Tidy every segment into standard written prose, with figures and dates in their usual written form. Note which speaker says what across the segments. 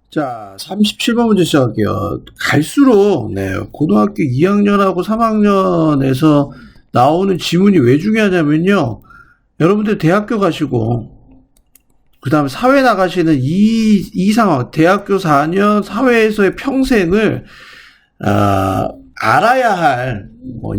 Speaker 1: 자, 37번 문제 시작할게요. 갈수록, 고등학교 2학년하고 3학년에서 나오는 지문이 왜 중요하냐면요. 여러분들 대학교 가시고, 그 다음에 사회 나가시는 이 상황, 대학교 4년, 사회에서의 평생을, 알아야 할,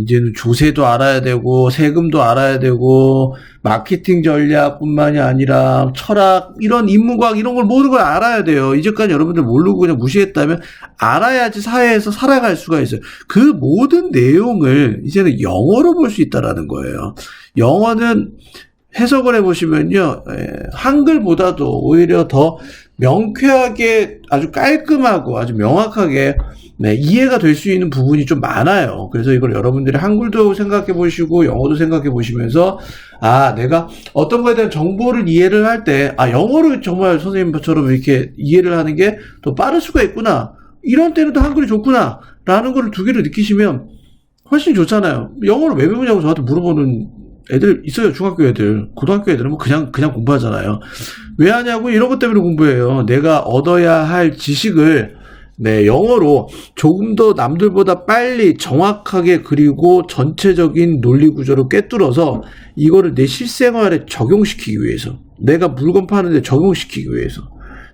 Speaker 1: 이제는 조세도 알아야 되고, 세금도 알아야 되고, 마케팅 전략뿐만이 아니라, 철학, 이런 인문과학, 이런 걸 모든 걸 알아야 돼요. 이제까지 여러분들 모르고 그냥 무시했다면, 알아야지 사회에서 살아갈 수가 있어요. 그 모든 내용을 이제는 영어로 볼 수 있다라는 거예요. 영어는 해석을 해보시면요, 한글보다도 오히려 더 명쾌하게 아주 깔끔하고 아주 명확하게 이해가 될 수 있는 부분이 좀 많아요. 그래서 이걸 여러분들이 한글도 생각해 보시고 영어도 생각해 보시면서 내가 어떤 거에 대한 정보를 이해를 할 때 영어를 정말 선생님처럼 이렇게 이해를 하는 게 더 빠를 수가 있구나. 이런 때는 또 한글이 좋구나. 라는 걸 두 개를 느끼시면 훨씬 좋잖아요. 영어를 왜 배우냐고 저한테 물어보는 애들 있어요. 중학교 애들. 고등학교 애들은 뭐 그냥 공부하잖아요. 왜 하냐고? 이런 것 때문에 공부해요. 내가 얻어야 할 지식을 영어로 조금 더 남들보다 빨리 정확하게 그리고 전체적인 논리 구조를 꿰뚫어서 이거를 내 실생활에 적용시키기 위해서, 내가 물건 파는데 적용시키기 위해서,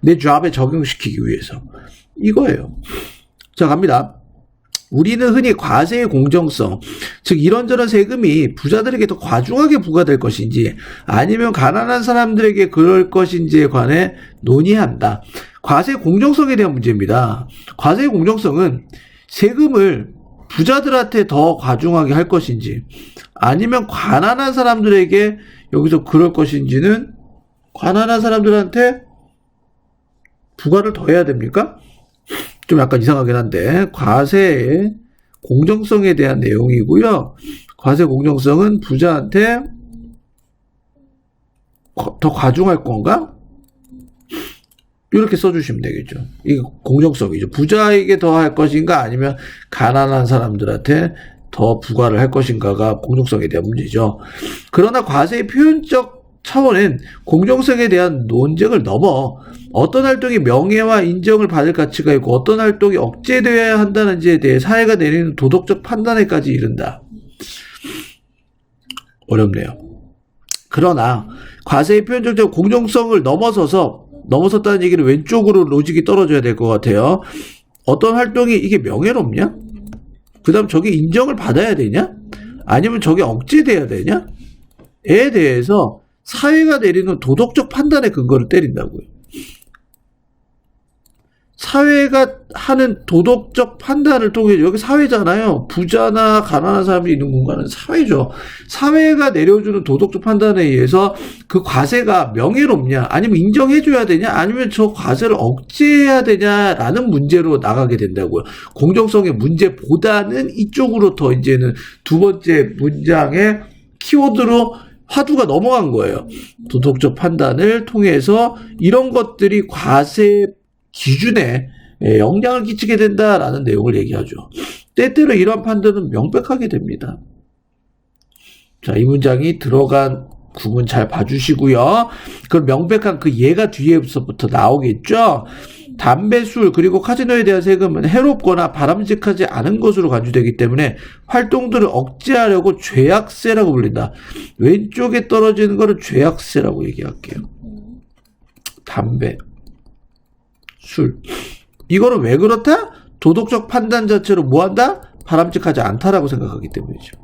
Speaker 1: 내 잡에 적용시키기 위해서 이거예요. 자, 갑니다. 우리는 흔히 과세의 공정성, 즉 이런저런 세금이 부자들에게 더 과중하게 부과될 것인지 아니면 가난한 사람들에게 그럴 것인지에 관해 논의한다. 과세의 공정성에 대한 문제입니다. 과세의 공정성은 세금을 부자들한테 더 과중하게 할 것인지 아니면 가난한 사람들에게 여기서 그럴 것인지는 가난한 사람들한테 부과를 더 해야 됩니까? 좀 약간 이상하긴 한데, 과세의 공정성에 대한 내용이고요. 과세 공정성은 부자한테 더 과중할 건가? 이렇게 써주시면 되겠죠. 이게 공정성이죠. 부자에게 더 할 것인가 아니면 가난한 사람들한테 더 부과를 할 것인가가 공정성에 대한 문제죠. 그러나 과세의 표현적 차원은 공정성에 대한 논쟁을 넘어 어떤 활동이 명예와 인정을 받을 가치가 있고 어떤 활동이 억제되어야 한다는지에 대해 사회가 내리는 도덕적 판단에까지 이른다. 어렵네요. 그러나 과세의 표현적 공정성을 넘어섰다는 얘기는 왼쪽으로 로직이 떨어져야 될 것 같아요. 어떤 활동이 이게 명예롭냐? 그 다음 저게 인정을 받아야 되냐? 아니면 저게 억제돼야 되냐? 에 대해서 사회가 내리는 도덕적 판단의 근거를 때린다고요. 사회가 하는 도덕적 판단을 통해, 여기 사회잖아요. 부자나 가난한 사람이 있는 공간은 사회죠. 사회가 내려주는 도덕적 판단에 의해서 그 과세가 명예롭냐, 아니면 인정해줘야 되냐, 아니면 저 과세를 억제해야 되냐라는 문제로 나가게 된다고요. 공정성의 문제보다는 이쪽으로 더 이제는 두 번째 문장의 키워드로 화두가 넘어간 거예요. 도덕적 판단을 통해서 이런 것들이 과세 기준에 영향을 끼치게 된다라는 내용을 얘기하죠. 때때로 이러한 판단은 명백하게 됩니다. 자, 이 문장이 들어간 구문 잘 봐주시고요. 그 명백한 그 예가 뒤에서부터 나오겠죠. 담배, 술, 그리고 카지노에 대한 세금은 해롭거나 바람직하지 않은 것으로 간주되기 때문에 활동들을 억제하려고 죄악세라고 불린다. 왼쪽에 떨어지는 거를 죄악세라고 얘기할게요. 담배, 술. 이거는 왜 그렇다? 도덕적 판단 자체로 뭐한다? 바람직하지 않다라고 생각하기 때문이죠.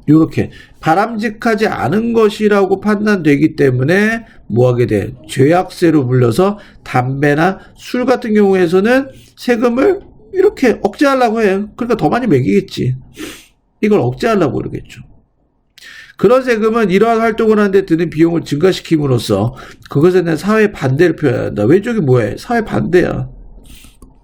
Speaker 1: 이렇게 바람직하지 않은 것이라고 판단되기 때문에 뭐하게 돼? 죄악세로 불려서 담배나 술 같은 경우에서는 세금을 이렇게 억제하려고 해요. 그러니까 더 많이 매기겠지. 이걸 억제하려고 그러겠죠. 그런 세금은 이러한 활동을 하는데 드는 비용을 증가시킴으로써 그것에 대한 사회 반대를 표현한다. 왼쪽이 뭐해? 사회 반대야.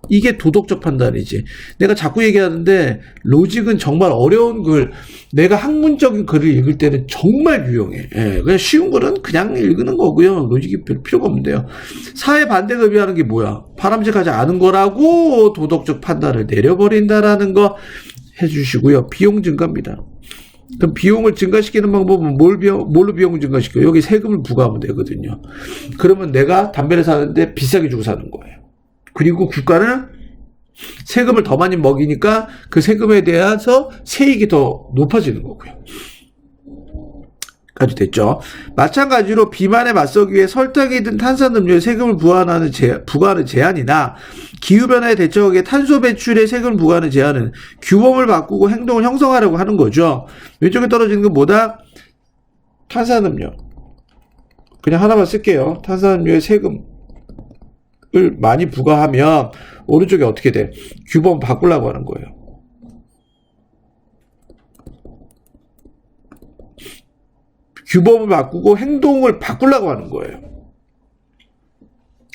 Speaker 1: 이게 도덕적 판단이지. 내가 자꾸 얘기하는데 로직은 정말 어려운 글, 내가 학문적인 글을 읽을 때는 정말 유용해. 그냥 쉬운 글은 그냥 읽는 거고요. 로직이 별 필요가 없는데요. 사회 반대가 의미하는 게 뭐야? 바람직하지 않은 거라고 도덕적 판단을 내려버린다라는 거 해주시고요. 비용 증가입니다. 그럼 비용을 증가시키는 방법은 뭘로 비용을 증가시켜요? 여기 세금을 부과하면 되거든요. 그러면 내가 담배를 사는데 비싸게 주고 사는 거예요. 그리고 국가는 세금을 더 많이 먹이니까 그 세금에 대해서 세액이 더 높아지는 거고요. 까지 됐죠. 마찬가지로 비만에 맞서기 위해 설탕이든 탄산음료에 세금을 부과하는 제한이나 기후변화에 대처하기 위해 탄소 배출에 세금을 부과하는 제한은 규범을 바꾸고 행동을 형성하려고 하는 거죠. 왼쪽에 떨어지는 건 뭐다? 탄산음료. 그냥 하나만 쓸게요. 탄산음료에 세금을 많이 부과하면 오른쪽에 어떻게 돼? 규범 바꾸려고 하는 거예요. 규범을 바꾸고 행동을 바꾸려고 하는 거예요.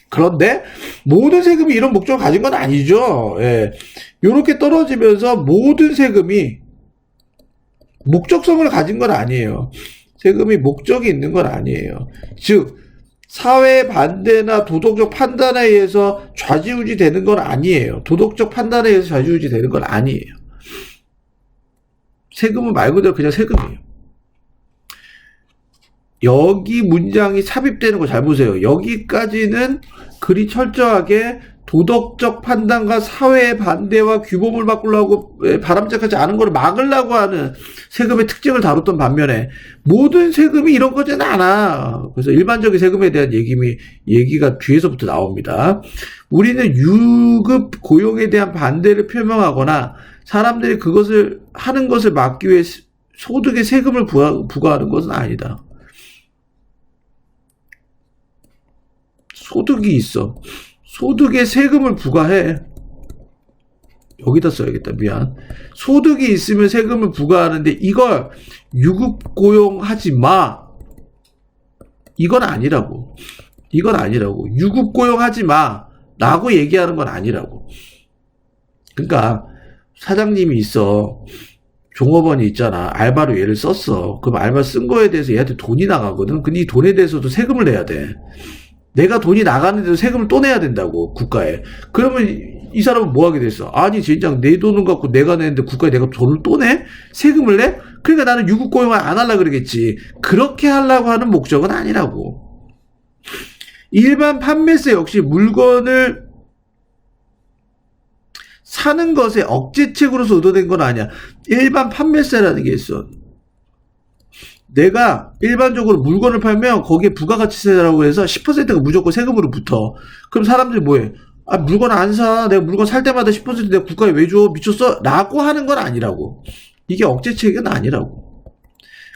Speaker 1: 그런데 모든 세금이 이런 목적을 가진 건 아니죠. 예. 이렇게 떨어지면서 모든 세금이 목적성을 가진 건 아니에요. 세금이 목적이 있는 건 아니에요. 즉 사회 반대나 도덕적 판단에 의해서 좌지우지 되는 건 아니에요. 도덕적 판단에 의해서 좌지우지 되는 건 아니에요. 세금은 말 그대로 그냥 세금이에요. 여기 문장이 삽입되는 거 잘 보세요. 여기까지는 그리 철저하게 도덕적 판단과 사회의 반대와 규범을 바꾸려고 바람직하지 않은 걸 막으려고 하는 세금의 특징을 다뤘던 반면에 모든 세금이 이런 거지는 않아. 그래서 일반적인 세금에 대한 얘기가 뒤에서부터 나옵니다. 우리는 유급 고용에 대한 반대를 표명하거나 사람들이 그것을 하는 것을 막기 위해 소득에 세금을 부과하는 것은 아니다. 소득이 있어. 소득에 세금을 부과해. 여기다 써야겠다. 미안. 소득이 있으면 세금을 부과하는데 이걸 유급고용하지 마. 이건 아니라고. 이건 아니라고. 유급고용하지 마. 라고 얘기하는 건 아니라고. 그러니까 사장님이 있어. 종업원이 있잖아. 알바로 얘를 썼어. 그럼 알바 쓴 거에 대해서 얘한테 돈이 나가거든. 근데 이 돈에 대해서도 세금을 내야 돼. 내가 돈이 나가는데도 세금을 또 내야 된다고, 국가에. 그러면 이 사람은 뭐 하게 됐어? 아니, 진짜 내 돈을 갖고 내가 내는데 국가에 내가 돈을 또 내? 세금을 내? 그러니까 나는 유급고용을 안 하려고 그러겠지. 그렇게 하려고 하는 목적은 아니라고. 일반 판매세 역시 물건을 사는 것에 억제책으로서 의도된 건 아니야. 일반 판매세라는 게 있어. 내가 일반적으로 물건을 팔면 거기에 부가가치세라고 해서 10%가 무조건 세금으로 붙어. 그럼 사람들이 뭐해? 아, 물건 안 사. 내가 물건 살 때마다 10% 내가 국가에 왜 줘? 미쳤어? 라고 하는 건 아니라고. 이게 억제책은 아니라고.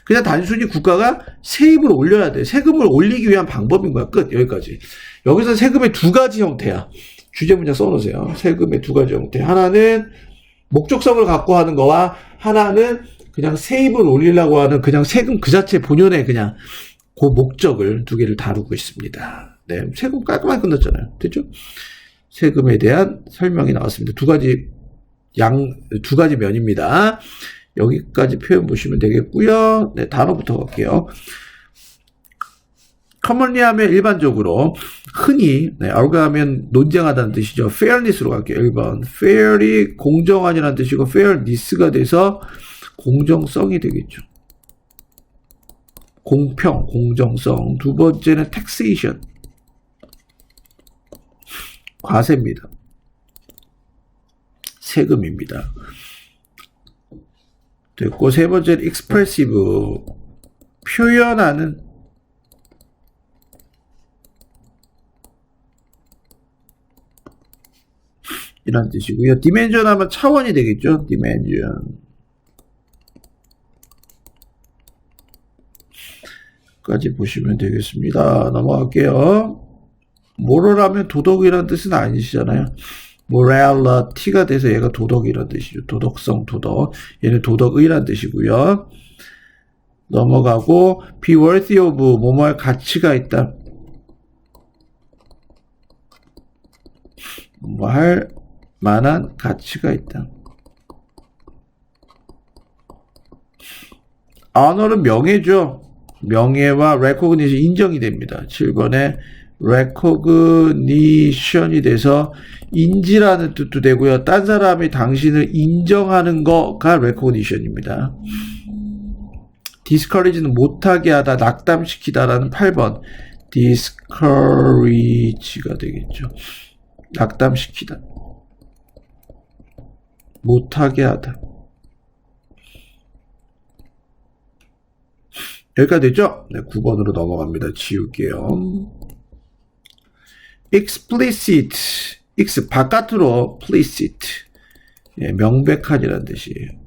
Speaker 1: 그냥 단순히 국가가 세입을 올려야 돼. 세금을 올리기 위한 방법인 거야. 끝. 여기까지. 여기서 세금의 두 가지 형태야. 주제 문장 써놓으세요. 세금의 두 가지 형태. 하나는 목적성을 갖고 하는 거와 하나는 그냥 세입을 올리려고 하는 그냥 세금 그 자체 본연의 그냥 그 목적을 두 개를 다루고 있습니다. 네, 세금 깔끔하게 끝났잖아요. 됐죠? 세금에 대한 설명이 나왔습니다. 두 가지 면입니다. 여기까지 표현 보시면 되겠고요. 네, 단어부터 갈게요. commonly 하면 일반적으로, 흔히, 네, 알고 하면 논쟁하다는 뜻이죠. fairness로 갈게요. 1번. fair이 공정한이라는 뜻이고, fairness가 돼서 공정성이 되겠죠. 공평, 공정성. 두 번째는 taxation. 과세입니다. 세금입니다. 됐고, 세 번째는 expressive. 표현하는 이란 뜻이고요. dimension 하면 차원이 되겠죠. dimension. 까지 보시면 되겠습니다. 넘어갈게요. moral 하면 도덕이라는 뜻은 아니시잖아요. morality가 돼서 얘가 도덕이라는 뜻이죠. 도덕성, 도덕. 얘는 도덕의라는 뜻이고요. 넘어가고 be worthy of, 뭐뭐할 가치가 있다. 뭐 할 만한 가치가 있다. honor는 명예죠. 명예와 recognition, 인정이 됩니다. 7번에 recognition이 돼서 인지라는 뜻도 되고요. 딴 사람이 당신을 인정하는 거가 recognition입니다. discourage는 못하게 하다, 낙담시키다라는 8번. discourage가 되겠죠. 낙담시키다. 못하게 하다. 여기까지 됐죠? 네, 9번으로 넘어갑니다. 지울게요. explicit. x 바깥으로 explicit. 예, 명백한이라는 뜻이에요.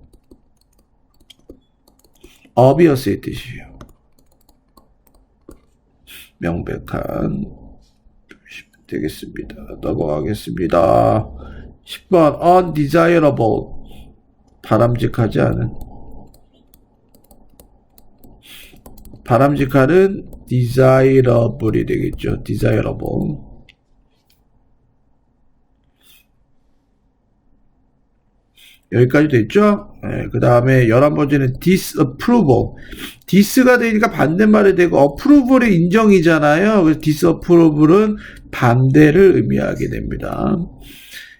Speaker 1: obvious의 뜻이에요. 명백한 되겠습니다. 넘어가겠습니다. 10번 undesirable 바람직하지 않은. 바람직한은 desirable이 되겠죠. desirable. 여기까지 됐죠? 네, 그 다음에 11번째는 disapproval. dis가 되니까 반대말이 되고 approval이 인정이잖아요. 그래서 disapproval은 반대를 의미하게 됩니다.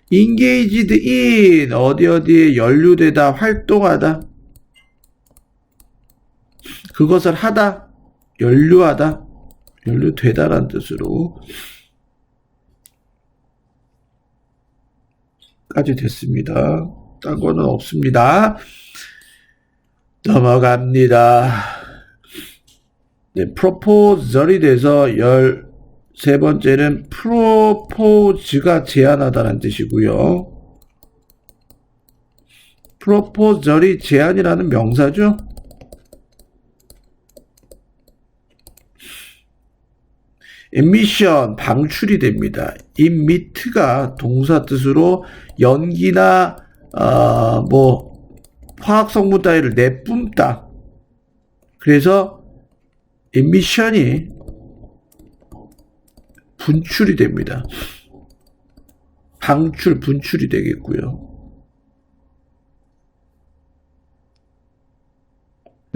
Speaker 1: engaged in 어디에 연루되다, 활동하다. 그것을 하다, 연루하다, 연루되다라는 뜻으로 까지 됐습니다. 딴 거는 없습니다. 넘어갑니다. 네, proposal이 돼서 13번째는 propose가 제안하다는 뜻이고요. proposal이 제안이라는 명사죠. emission 방출이 됩니다. emit가 동사 뜻으로 연기나 화학 성분 따위를 내뿜다. 그래서 emission이 분출이 됩니다. 방출, 분출이 되겠고요.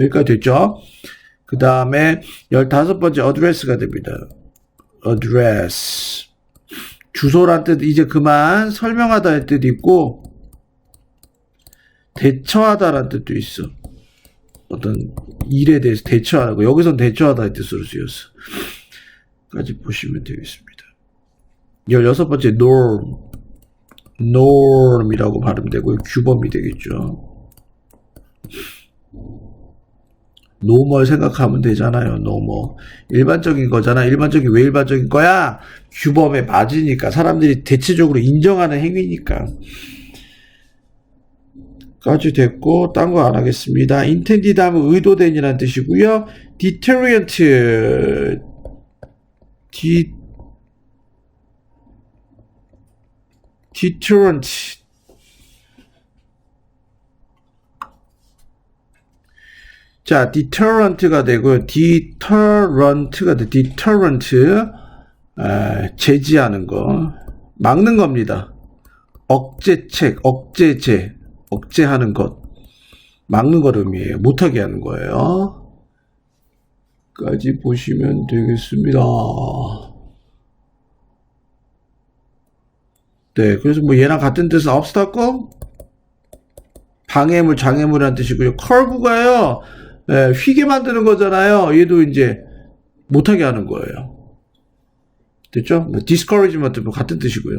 Speaker 1: 여기까지 됐죠? 그 다음에 15번째 address가 됩니다. address. 주소란 뜻, 이제 그만 설명하다의 뜻이 있고, 대처하다라는 뜻도 있어. 어떤 일에 대해서 대처하고, 여기선 대처하다의 뜻으로 쓰였어. 까지 보시면 되겠습니다. 16번째 norm이라고 발음되고요. 규범이 되겠죠. 노멀 생각하면 되잖아요. 노멀. 일반적인 거잖아. 일반적인 왜 일반적인 거야? 규범에 맞으니까. 사람들이 대체적으로 인정하는 행위니까. 까지 됐고 딴 거 안 하겠습니다. intended 하면 의도된이라는 뜻이고요. deterrent. deterrent. 자, deterrent가 되고요. deterrent가 돼. deterrent. 제지하는 거. 막는 겁니다. 억제책, 억제제. 억제하는 것. 막는 걸 의미해요. 못하게 하는 거예요. 까지 보시면 되겠습니다. 네, 그래서 뭐 얘랑 같은 뜻은 obstacle? 방해물, 장애물이라는 뜻이고요. curve가요. 네, 휘게 만드는 거잖아요. 얘도 이제 못하게 하는 거예요. 됐죠? discouragement도 뭐 같은 뜻이고요.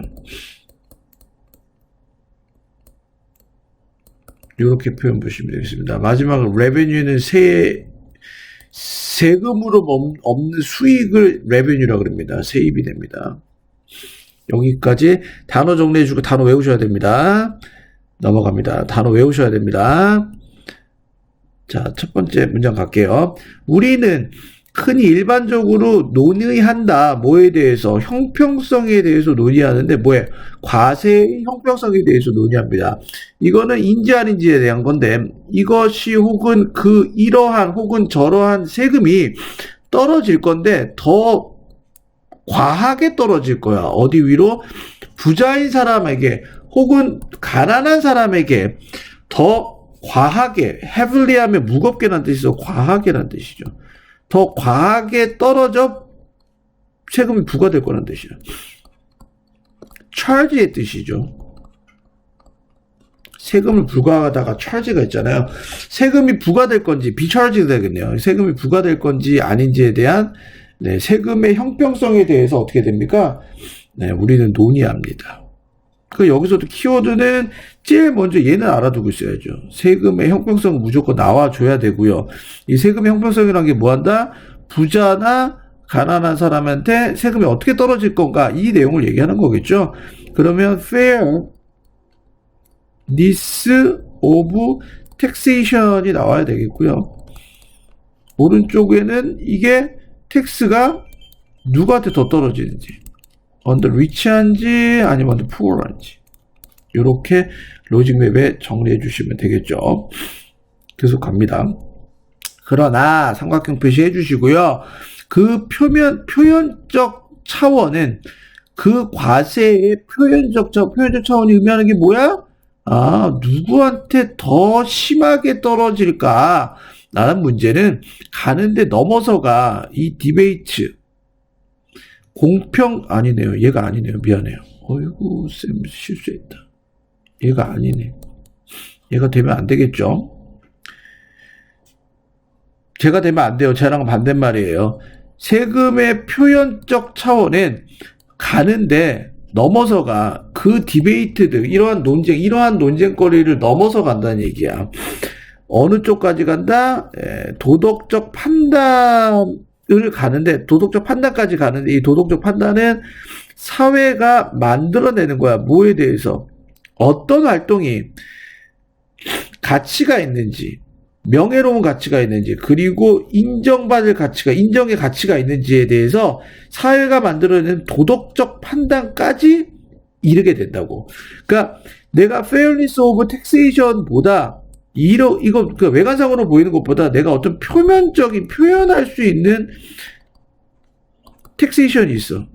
Speaker 1: 이렇게 표현 보시면 되겠습니다. 마지막으로 revenue는 세금으로 없는 수익을 revenue라고 합니다. 세입이 됩니다. 여기까지 단어 정리해주고 단어 외우셔야 됩니다. 넘어갑니다. 단어 외우셔야 됩니다. 자, 첫 번째 문장 갈게요. 우리는 흔히 일반적으로 논의한다. 뭐에 대해서? 형평성에 대해서 논의하는데 뭐예요? 과세의 형평성에 대해서 논의합니다. 이거는 인지 아닌지에 대한 건데 이것이 혹은 이러한 혹은 저러한 세금이 떨어질 건데 더 과하게 떨어질 거야. 어디 위로? 부자인 사람에게 혹은 가난한 사람에게 더 과하게, heavily 하면 무겁게라는 뜻이죠. 과하게라는 뜻이죠. 더 과하게 떨어져 세금이 부과될 거라는 뜻이에요. charge의 뜻이죠. 세금을 부과하다가 charge가 있잖아요. 세금이 부과될 건지 비charged 되겠네요. 세금이 부과될 건지 아닌지에 대한 네, 세금의 형평성에 대해서 어떻게 됩니까? 네, 우리는 논의합니다. 그 여기서도 키워드는 제일 먼저 얘는 알아두고 있어야죠. 세금의 형평성은 무조건 나와줘야 되고요. 이 세금의 형평성이라는 게 뭐한다? 부자나 가난한 사람한테 세금이 어떻게 떨어질 건가? 이 내용을 얘기하는 거겠죠. 그러면 fairness of taxation이 나와야 되겠고요. 오른쪽에는 이게 텍스가 누구한테 더 떨어지는지, on the rich한지 아니면 on the poor한지, 이렇게 로직맵에 정리해 주시면 되겠죠. 계속 갑니다. 그러나 삼각형 표시해 주시고요. 그 표현적 차원은 그 과세의 표현적 차원이 의미하는 게 뭐야? 누구한테 더 심하게 떨어질까? 라는 문제는 가는데 넘어서가 이 디베이트 아니네요. 얘가 아니네요. 미안해요. 어이구 쌤 실수했다. 얘가 아니네. 얘가 되면 안 되겠죠. 제가 되면 안 돼요. 쟤랑 반대말이에요. 세금의 표현적 차원은 가는데 넘어서가 그 디베이트들 이러한 논쟁거리를 넘어서 간다는 얘기야. 어느 쪽까지 간다? 도덕적 판단을 가는데, 도덕적 판단까지 가는데, 이 도덕적 판단은 사회가 만들어내는 거야. 뭐에 대해서? 어떤 활동이 가치가 있는지, 명예로운 가치가 있는지, 그리고 인정의 가치가 있는지에 대해서 사회가 만들어내는 도덕적 판단까지 이르게 된다고. 그러니까 내가 fairness of taxation보다 이거 그 외관상으로 보이는 것보다 내가 어떤 표면적인 표현할 수 있는 텍세이션이 있어.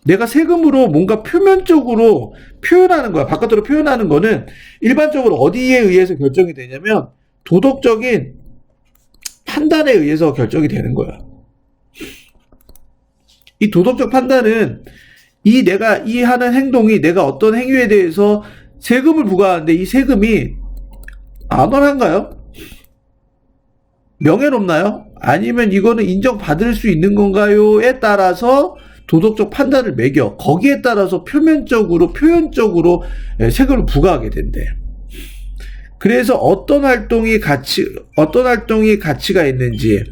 Speaker 1: 내가 세금으로 뭔가 표면적으로 표현하는 거야. 바깥으로 표현하는 거는 일반적으로 어디에 의해서 결정이 되냐면 도덕적인 판단에 의해서 결정이 되는 거야. 이 도덕적 판단은 내가 하는 행동이 내가 어떤 행위에 대해서 세금을 부과하는데 이 세금이 안원한가요? 명예롭나요? 아니면 이거는 인정받을 수 있는 건가요?에 따라서 도덕적 판단을 매겨. 거기에 따라서 표현적으로 세금을 부과하게 된대. 그래서 어떤 활동이 가치가 있는지,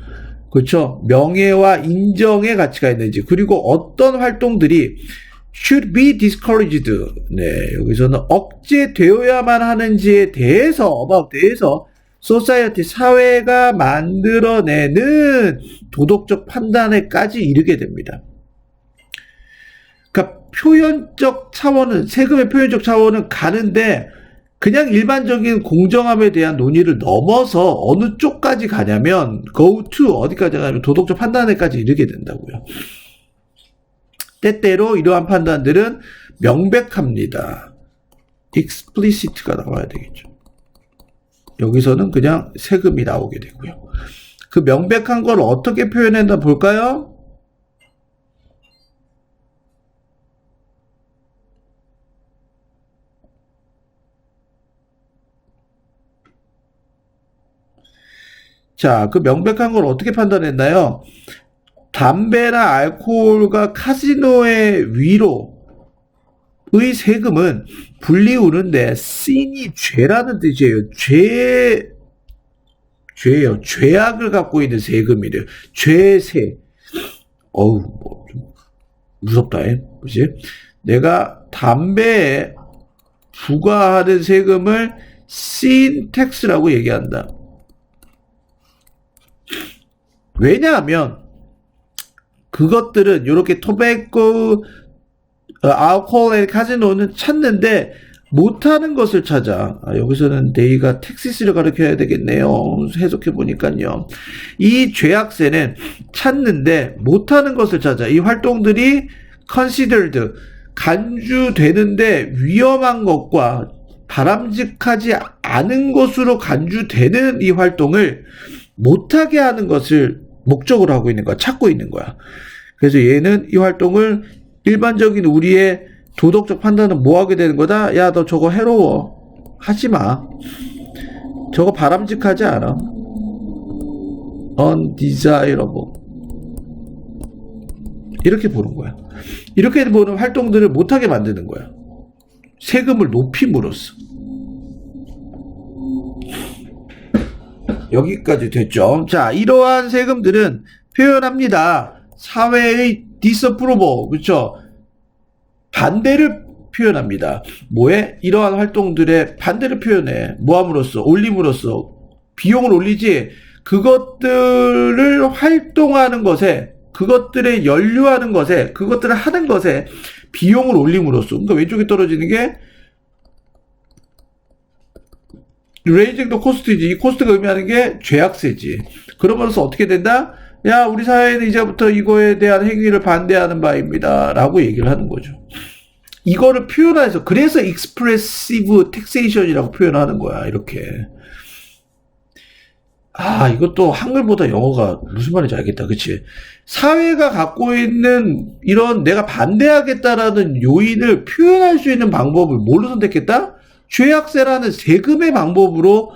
Speaker 1: 그렇죠? 명예와 인정의 가치가 있는지, 그리고 어떤 활동들이 should be discouraged. 네, 여기서는 억제되어야만 하는지에 대해서 society, 사회가 만들어내는 도덕적 판단에까지 이르게 됩니다. 그러니까 세금의 표현적 차원은 가는데 그냥 일반적인 공정함에 대한 논의를 넘어서 어느 쪽까지 가냐면 go to 어디까지 가냐면 도덕적 판단에까지 이르게 된다고요. 때때로 이러한 판단들은 명백합니다. explicit가 나와야 되겠죠. 여기서는 그냥 세금이 나오게 되고요. 그 명백한 걸 어떻게 표현했나 볼까요? 자, 그 명백한 걸 어떻게 판단했나요? 담배나 알코올과 카지노의 위로의 세금은 불리우는데 sin이 죄라는 뜻이에요. 죄예요. 죄악을 갖고 있는 세금이래요. 죄세. 좀 무섭다. 그치? 내가 담배에 부과하는 세금을 sin tax라고 얘기한다. 왜냐하면 그것들은 이렇게 토베코, 알코올, 카지노는 찾는데 못하는 것을 찾아. 여기서는 네이가 텍시스를 가르쳐야 되겠네요. 해석해 보니까요. 이 죄악세는 찾는데 못하는 것을 찾아. 이 활동들이 considered, 간주되는데 위험한 것과 바람직하지 않은 것으로 간주되는 이 활동을 못하게 하는 것을 목적으로 하고 있는 거야. 찾고 있는 거야. 그래서 얘는 이 활동을 일반적인 우리의 도덕적 판단은 뭐 하게 되는 거다? 야, 너 저거 해로워. 하지 마. 저거 바람직하지 않아. undesirable. 이렇게 보는 거야. 이렇게 보는 활동들을 못하게 만드는 거야. 세금을 높임으로써. 여기까지 됐죠. 자, 이러한 세금들은 표현합니다. 사회의 disapproval, 그렇죠? 반대를 표현합니다. 뭐에? 이러한 활동들의 반대를 표현해. 뭐함으로써? 올림으로써. 비용을 올리지. 그것들을 활동하는 것에, 그것들에 연루하는 것에, 그것들을 하는 것에 비용을 올림으로써. 그러니까 왼쪽에 떨어지는 게 raising the cost이지. 이 코스트가 의미하는 게 죄악세지. 그러면서 어떻게 된다? 야, 우리 사회는 이제부터 이거에 대한 행위를 반대하는 바입니다. 라고 얘기를 하는 거죠. 이거를 표현해서, 그래서 expressive taxation이라고 표현하는 거야. 이렇게. 아, 이것도 한글보다 영어가 무슨 말인지 알겠다. 그치? 사회가 갖고 있는 이런 내가 반대하겠다라는 요인을 표현할 수 있는 방법을 뭘로 선택했다? 죄악세라는 세금의 방법으로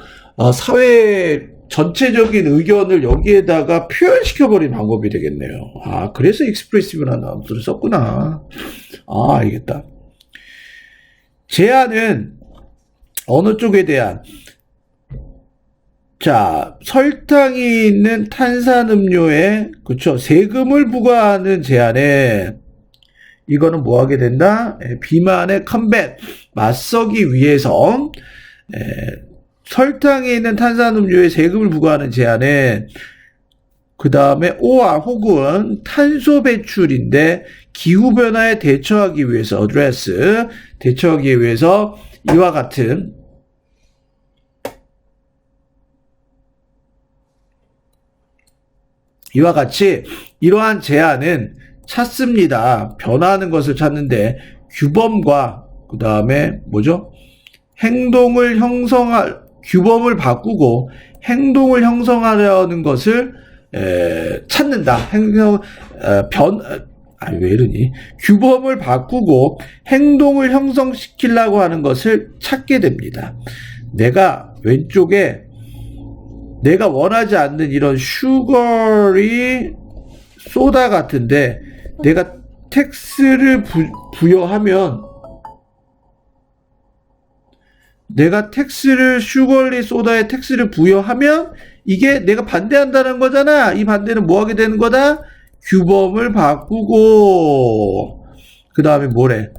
Speaker 1: 사회의 전체적인 의견을 여기에다가 표현시켜버린 방법이 되겠네요. 아, 그래서 expressive라는 단어를 썼구나. 아, 알겠다. 제한은 어느 쪽에 대한, 자, 설탕이 있는 탄산음료에, 그쵸, 세금을 부과하는 제한에, 이거는 뭐 하게 된다? 비만의 컴뱃, 맞서기 위해서, 설탕이 있는 탄산음료에 세금을 부과하는 제한에, 그 다음에 or 혹은 탄소 배출인데, 기후변화에 대처하기 위해서, address, 대처하기 위해서 이와 같은 이와 같이 이러한 제한은 찾습니다. 변화하는 것을 찾는데 규범과 그 다음에 뭐죠? 행동을 규범을 바꾸고 행동을 형성하려는 것을 찾는다. 왜 이러니? 규범을 바꾸고 행동을 형성시키려고 하는 것을 찾게 됩니다. 내가 왼쪽에 내가 원하지 않는 이런 슈거리 소다 같은데 내가 텍스를 부여하면 내가 슈거리 소다에 텍스를 부여하면 이게 내가 반대한다는 거잖아. 이 반대는 뭐 하게 되는 거다? 규범을 바꾸고 그 다음에 뭐래?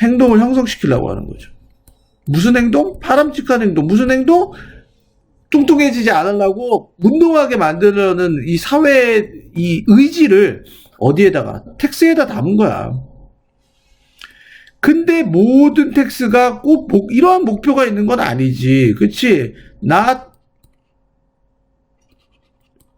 Speaker 1: 행동을 형성시키려고 하는 거죠. 무슨 행동? 바람직한 행동. 무슨 행동? 뚱뚱해지지 않으려고 운동하게 만들려는 이 사회의 이 의지를 어디에다가? 텍스에다 담은 거야. 근데 모든 텍스가 꼭 이러한 목표가 있는 건 아니지. 그치? Not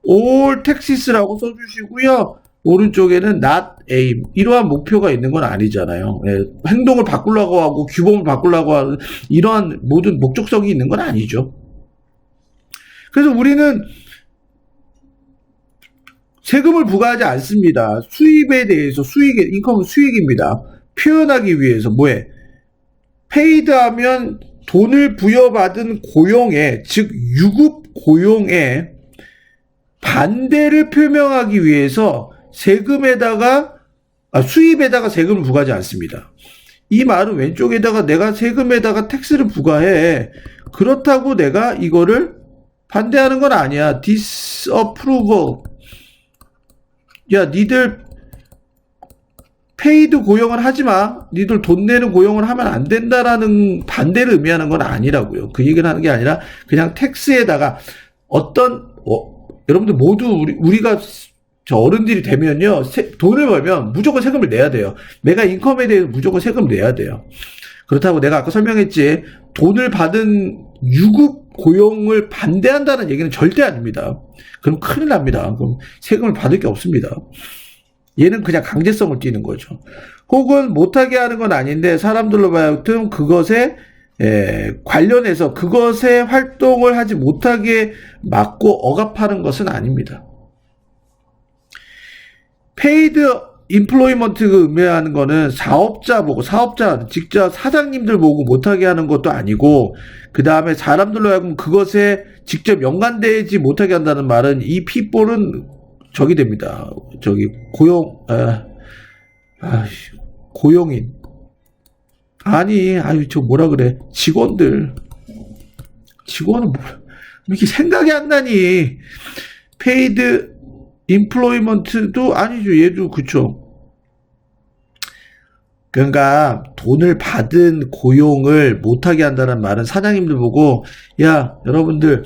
Speaker 1: all taxes라고 써주시고요. 오른쪽에는 not aim. 이러한 목표가 있는 건 아니잖아요. 행동을 바꾸려고 하고 규범을 바꾸려고 하는 이러한 모든 목적성이 있는 건 아니죠. 그래서 우리는 세금을 부과하지 않습니다. 수입에 대해서 인컴은 수익입니다. 표현하기 위해서 뭐해? 페이드 하면 돈을 부여받은 고용에, 즉 유급 고용에 반대를 표명하기 위해서 수입에다가 세금을 부과하지 않습니다. 이 말은 왼쪽에다가 내가 세금에다가 텍스를 부과해. 그렇다고 내가 이거를 반대하는 건 아니야. disapproval. 야, 니들 페이드 고용을 하지 마. 니들 돈 내는 고용을 하면 안 된다라는 반대를 의미하는 건 아니라고요. 그 얘기를 하는 게 아니라 그냥 텍스에다가 여러분들 모두 우리가 저 어른들이 되면요. 돈을 벌면 무조건 세금을 내야 돼요. 내가 인컴에 대해서 무조건 세금을 내야 돼요. 그렇다고 내가 아까 설명했지. 돈을 받은 유급 고용을 반대한다는 얘기는 절대 아닙니다. 그럼 큰일 납니다. 그럼 세금을 받을 게 없습니다. 얘는 그냥 강제성을 띠는 거죠. 혹은 못하게 하는 건 아닌데 사람들로 봐야튼 그것에 관련해서 그것의 활동을 하지 못하게 막고 억압하는 것은 아닙니다. 페이드 인플로이먼트가 의미하는 거는 사업자 보고, 사업자, 직접 사장님들 보고 못하게 하는 것도 아니고, 그 다음에 사람들로 하여금 그것에 직접 연관되지 못하게 한다는 말은 이 people은 저기 됩니다. 저기 고용인. 아니, 저 뭐라 그래. 직원은 뭐야. 이렇게 생각이 안 나니. 페이드 인플로이먼트도 아니죠. 얘도 그쵸. 그러니까 돈을 받은 고용을 못하게 한다는 말은 사장님들 보고, 야, 여러분들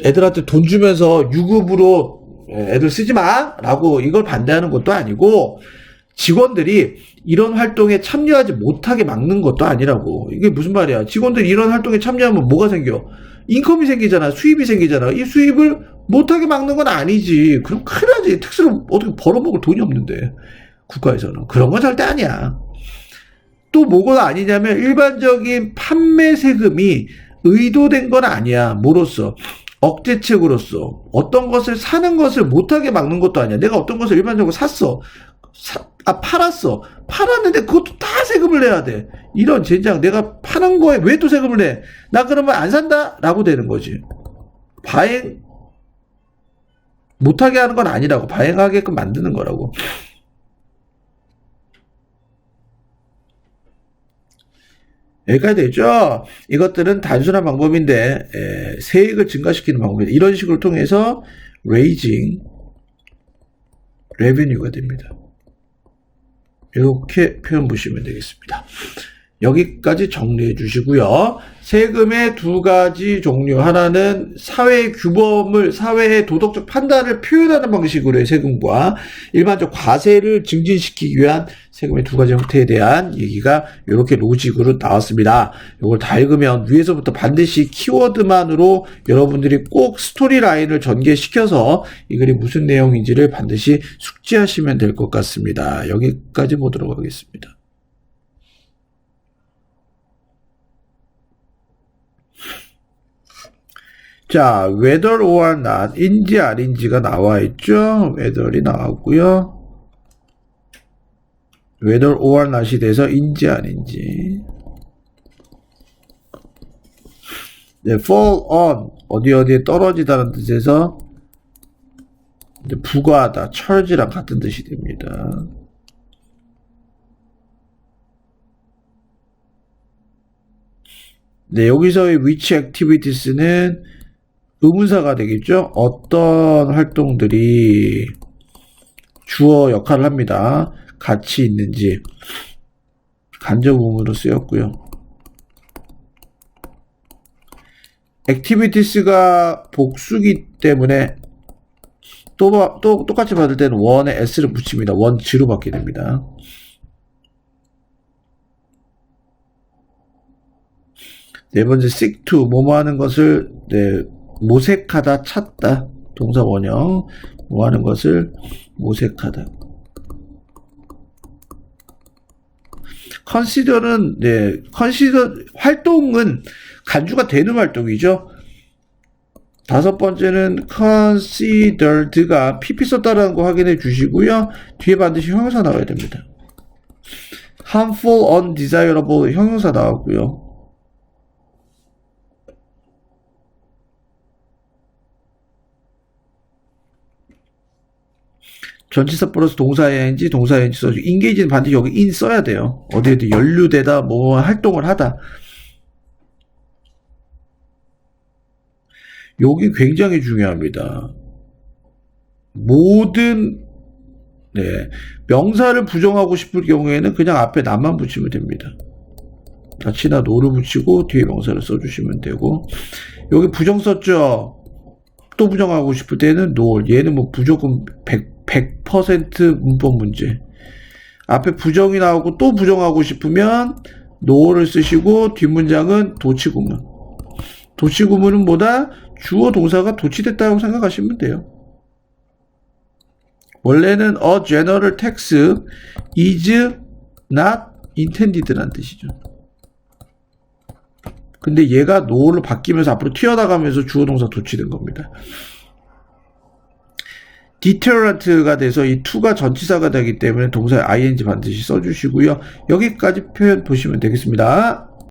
Speaker 1: 애들한테 돈 주면서 유급으로 애들 쓰지 마! 라고 이걸 반대하는 것도 아니고, 직원들이 이런 활동에 참여하지 못하게 막는 것도 아니라고. 이게 무슨 말이야. 직원들이 이런 활동에 참여하면 뭐가 생겨? 인컴이 생기잖아. 수입이 생기잖아. 이 수입을 못하게 막는 건 아니지. 그럼 큰일 나지. 특수로 어떻게 벌어먹을 돈이 없는데. 국가에서는. 그런 건 절대 아니야. 또 뭐가 아니냐면 일반적인 판매 세금이 의도된 건 아니야. 뭐로써? 억제책으로서. 어떤 것을 사는 것을 못하게 막는 것도 아니야. 내가 어떤 것을 일반적으로 샀어. 팔았어. 팔았는데 그것도 다 세금을 내야 돼. 이런 젠장. 내가 파는 거에 왜 또 세금을 내? 나 그러면 안 산다? 라고 되는 거지. 바행 못하게 하는 건 아니라고. 바행하게끔 만드는 거라고. 여기까지 되죠? 이것들은 단순한 방법인데 세액을 증가시키는 방법입니다. 이런 식으로 통해서 raising revenue가 됩니다. 이렇게 표현 보시면 되겠습니다. 여기까지 정리해 주시고요. 세금의 두 가지 종류. 하나는 사회의 규범을, 사회의 도덕적 판단을 표현하는 방식으로의 세금과 일반적 과세를 증진시키기 위한 세금의 두 가지 형태에 대한 얘기가 이렇게 로직으로 나왔습니다. 이걸 다 읽으면 위에서부터 반드시 키워드만으로 여러분들이 꼭 스토리 라인을 전개시켜서 이 글이 무슨 내용인지를 반드시 숙지하시면 될 것 같습니다. 여기까지 보도록 하겠습니다. 자, whether or not, 인지 아닌지가 나와 있죠. whether이 나왔고요. whether or not이 돼서 인지 아닌지. 네, fall on, 어디에 떨어지다는 뜻에서 이제 부과하다, charge랑 같은 뜻이 됩니다. 네, 여기서의 which activities는 의문사가 되겠죠. 어떤 활동들이 주어 역할을 합니다. 가치 있는지 간접 의문으로 쓰였고요. activities가 복수기 때문에 또 똑같이 받을 때는 원에 s를 붙입니다. 원지로 받게 됩니다. 네 번째 seek to 뭐뭐 하는 것을 모색하다, 찾다. 동사 원형. 뭐 하는 것을 모색하다. consider는 consider 활동은 간주가 되는 활동이죠. 다섯 번째는 considered가 pp 썼다라는 거 확인해 주시고요. 뒤에 반드시 형용사 나와야 됩니다. harmful, undesirable 형용사 나왔고요. 전치사 플러스 동사인지 써주고 engage는 반드시 여기 in 써야 돼요. 어디에도 연루되다 뭐 활동을 하다. 여기 굉장히 중요합니다. 모든 명사를 부정하고 싶을 경우에는 그냥 앞에 not만 붙이면 됩니다. that이나 no를 붙이고 뒤에 명사를 써주시면 되고 여기 부정 썼죠. 또 부정하고 싶을 때는 no. 얘는 뭐 무조건 100% 문법 문제. 앞에 부정이 나오고 또 부정하고 싶으면 no를 쓰시고 뒷문장은 도치구문. 도치구문은 뭐다? 주어 동사가 도치됐다고 생각하시면 돼요. 원래는 a general tax is not intended라는 뜻이죠. 근데 얘가 no로 바뀌면서 앞으로 튀어나가면서 주어 동사 도치된 겁니다. deterrent가 돼서 이 to가 전치사가 되기 때문에 동사에 ing 반드시 써주시고요. 여기까지 표현 보시면 되겠습니다.